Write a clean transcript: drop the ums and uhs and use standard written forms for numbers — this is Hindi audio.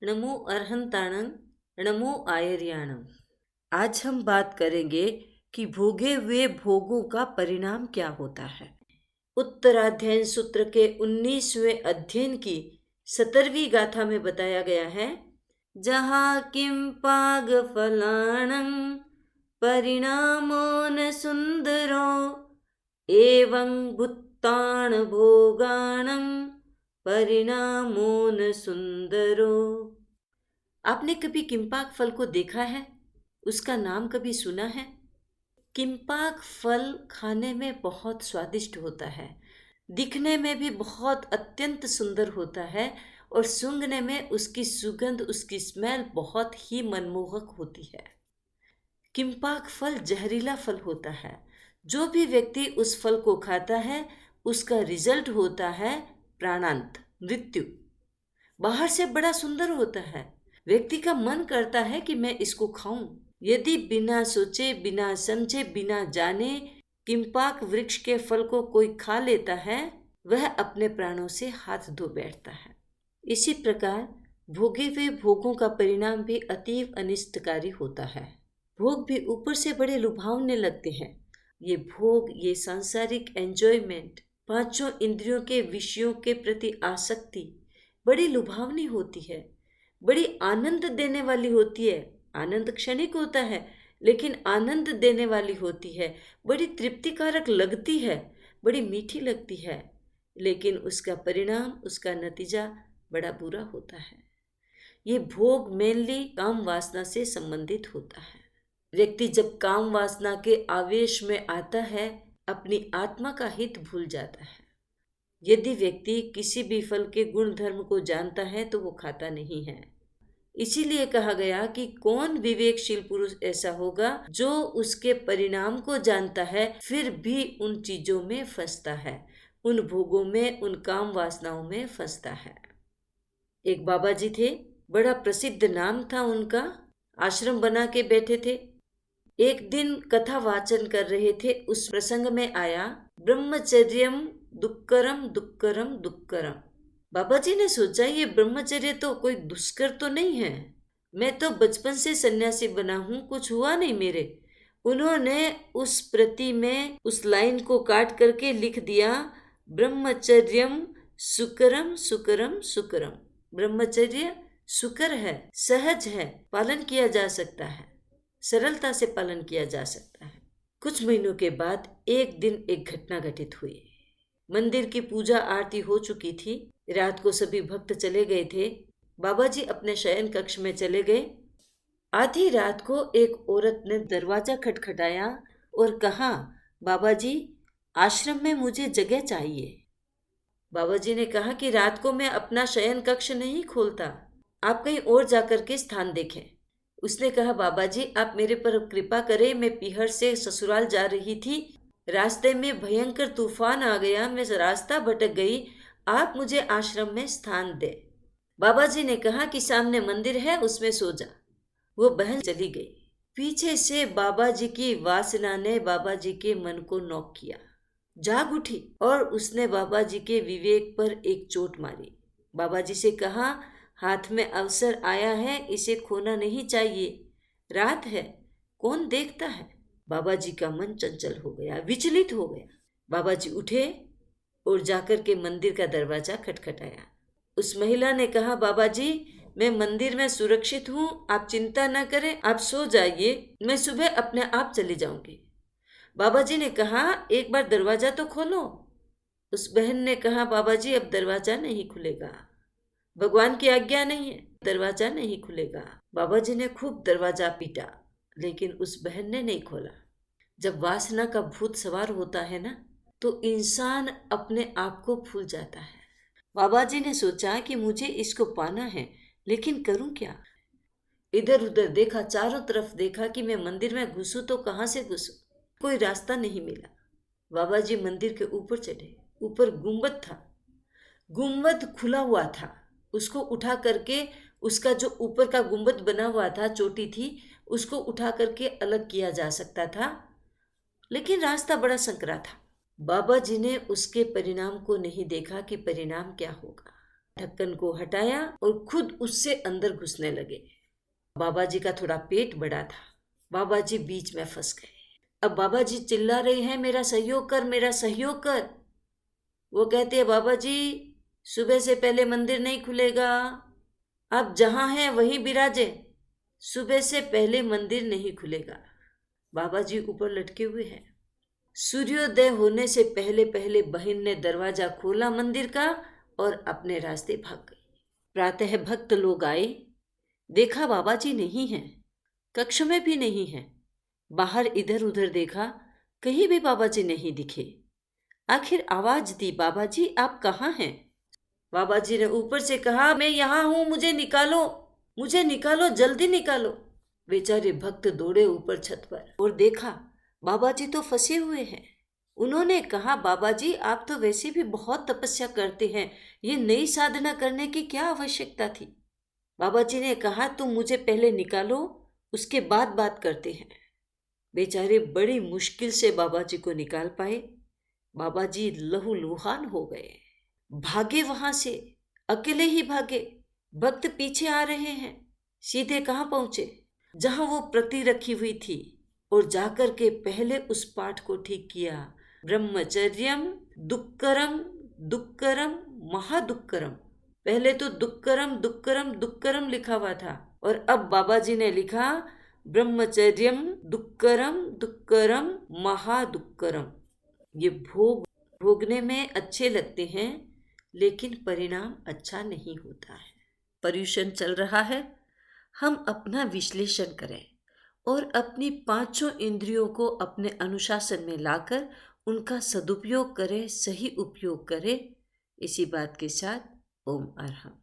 नमो अरहंताणं, नमो आयर्याणं। आज हम बात करेंगे कि भोगे हुए भोगों का परिणाम क्या होता है। उत्तराध्ययन सूत्र के 19वें अध्ययन की 17वीं गाथा में बताया गया है, जहाँ किम पाग फलाणं परिणामो न सुंदरो एवं भुत्तान भोगाणं परिणामो न सुंदरो। आपने कभी किम्पाक फल को देखा है? उसका नाम कभी सुना है? किम्पाक फल खाने में बहुत स्वादिष्ट होता है, दिखने में भी बहुत अत्यंत सुंदर होता है और सूंघने में उसकी सुगंध, उसकी स्मेल बहुत ही मनमोहक होती है। किम्पाक फल जहरीला फल होता है। जो भी व्यक्ति उस फल को खाता है, उसका रिजल्ट होता है प्राणांत, मृत्यु। बाहर से बड़ा सुंदर होता है, व्यक्ति का मन करता है कि मैं इसको खाऊं। यदि बिना सोचे, बिना समझे, बिना जाने किम्पाक वृक्ष के फल को कोई खा लेता है, वह अपने प्राणों से हाथ धो बैठता है। इसी प्रकार भोगे हुए भोगों का परिणाम भी अतीव अनिष्टकारी होता है। भोग भी ऊपर से बड़े लुभावने लगते हैं। ये भोग, ये सांसारिक एंजॉयमेंट, पांचों इंद्रियों के विषयों के प्रति आसक्ति बड़ी लुभावनी होती है, बड़ी आनंद देने वाली होती है। आनंद क्षणिक होता है, लेकिन आनंद देने वाली होती है, बड़ी तृप्तिकारक लगती है, बड़ी मीठी लगती है, लेकिन उसका परिणाम, उसका नतीजा बड़ा बुरा होता है। ये भोग मेनली काम वासना से संबंधित होता है। व्यक्ति जब काम वासना के आवेश में आता है, अपनी आत्मा का हित भूल जाता है। यदि व्यक्ति किसी भी फल के गुण धर्म को जानता है तो वो खाता नहीं है। इसीलिए कहा गया कि कौन विवेकशील पुरुष ऐसा होगा जो उसके परिणाम को जानता है, फिर भी उन चीजों में फंसता है, उन भोगों में, उन काम वासनाओं में फंसता है। एक बाबा जी थे, बड़ा प्रसिद्ध नाम था उनका, आश्रम बना के बैठे थे। एक दिन कथा वाचन कर रहे थे, उस प्रसंग में आया ब्रह्मचर्यम दुक्करम दुक्करम दुक्करम। बाबा जी ने सोचा, ये ब्रह्मचर्य तो कोई दुष्कर तो नहीं है, मैं तो बचपन से सन्यासी बना हूं, कुछ हुआ नहीं मेरे। उन्होंने उस प्रति में उस लाइन को काट करके लिख दिया, ब्रह्मचर्यम सुकरम सुकरम सुकरम। ब्रह्मचर्य सुकर है, सहज है, पालन किया जा सकता है, सरलता से पालन किया जा सकता है। कुछ महीनों के बाद एक दिन एक घटना घटित हुई। मंदिर की पूजा आरती हो चुकी थी, रात को सभी भक्त चले गए थे। बाबा जी अपने शयन कक्ष में चले गए। आधी रात को एक औरत ने दरवाजा खटखटाया और कहा, बाबा जी, आश्रम में मुझे जगह चाहिए। बाबा जी ने कहा कि रात को मैं अपना शयन कक्ष नहीं खोलता, आप कहीं और जाकर के स्थान देखें। उसने कहा, बाबा जी, आप मेरे पर कृपा करें, मैं पीहर से ससुराल जा रही थी, रास्ते में भयंकर तूफान आ गया, मैं रास्ता भटक गई, आप मुझे आश्रम में स्थान दे। बाबा जी ने कहा कि सामने मंदिर है, उसमें सो जा। वो बहन चली गई। पीछे से बाबा जी की वासना ने बाबा जी के मन को नॉक किया। जाग उठी और उसने बाबा जी के विवेक पर एक चोट मारी। बाबा जी से कहा, हाथ में अवसर आया है, इसे खोना नहीं चाहिए, रात है, कौन देखता है। बाबा जी का मन चंचल हो गया, विचलित हो गया। बाबा जी उठे और जाकर के मंदिर का दरवाजा खटखटाया। उस महिला ने कहा, बाबा जी, मैं मंदिर में सुरक्षित हूँ, आप चिंता न करें, आप सो जाइए, मैं सुबह अपने आप चली जाऊंगी। बाबा जी ने कहा, एक बार दरवाजा तो खोलो। उस बहन ने कहा, बाबा जी, अब दरवाजा नहीं खुलेगा, भगवान की आज्ञा नहीं है, दरवाजा नहीं खुलेगा। बाबा जी ने खूब दरवाजा पीटा, लेकिन उस बहन ने नहीं खोला। जब वासना का भूत सवार होता है ना, तो इंसान अपने आप को भूल जाता है। बाबा जी ने सोचा कि मुझे इसको पाना है, लेकिन करूं क्या। इधर उधर देखा, चारों तरफ देखा कि मैं मंदिर में घुसूं तो कहां से घुसूं, कोई रास्ता नहीं मिला। बाबा जी मंदिर के ऊपर चढ़े। ऊपर गुंबद था, गुंबद खुला हुआ था, उसको उठा करके, उसका जो ऊपर का गुंबद बना हुआ था, चोटी थी, उसको उठा करके अलग किया जा सकता था, लेकिन रास्ता बड़ा संकरा था। बाबा जी ने उसके परिणाम को नहीं देखा कि परिणाम क्या होगा। ढक्कन को हटाया और खुद उससे अंदर घुसने लगे। बाबा जी का थोड़ा पेट बड़ा था, बाबा जी बीच में फंस गए। अब बाबा जी चिल्ला रहे हैं, मेरा सहयोग कर, मेरा सहयोग कर। वो कहते हैं, बाबा जी सुबह से पहले मंदिर नहीं खुलेगा, आप जहां हैं वहीं बिराजे, सुबह से पहले मंदिर नहीं खुलेगा। बाबा जी ऊपर लटके हुए हैं। सूर्योदय होने से पहले पहले बहन ने दरवाजा खोला मंदिर का और अपने रास्ते भाग गई। प्रातः भक्त लोग आए, देखा बाबा जी नहीं हैं, कक्ष में भी नहीं हैं। बाहर इधर उधर देखा, कहीं भी बाबा जी नहीं दिखे। आखिर आवाज दी, बाबा जी आप कहाँ हैं? बाबा जी ने ऊपर से कहा, मैं यहाँ हूं, मुझे निकालो, मुझे निकालो, जल्दी निकालो। बेचारे भक्त दौड़े ऊपर छत पर और देखा बाबा जी तो फंसे हुए हैं। उन्होंने कहा, बाबा जी आप तो वैसे भी बहुत तपस्या करते हैं, ये नई साधना करने की क्या आवश्यकता थी? बाबा जी ने कहा, तुम मुझे पहले निकालो, उसके बाद बात करते हैं। बेचारे बड़ी मुश्किल से बाबा जी को निकाल पाए। बाबा जी लहूलुहान हो गए, भागे वहां से, अकेले ही भागे। भक्त पीछे आ रहे हैं। सीधे कहाँ पहुंचे? जहां वो प्रति रखी हुई थी, और जाकर के पहले उस पाठ को ठीक किया, ब्रह्मचर्यम दुक्करम दुक्करम महादुक्करम। पहले तो दुक्करम दुक्करम दुक्करम लिखा हुआ था, और अब बाबा जी ने लिखा ब्रह्मचर्यम दुक्करम दुक्करम महादुक्करम। ये भोगने में अच्छे लगते हैं, लेकिन परिणाम अच्छा नहीं होता है। पर्यूषण चल रहा है, हम अपना विश्लेषण करें और अपनी पांचों इंद्रियों को अपने अनुशासन में लाकर उनका सदुपयोग करें, सही उपयोग करें। इसी बात के साथ ओम अरहम।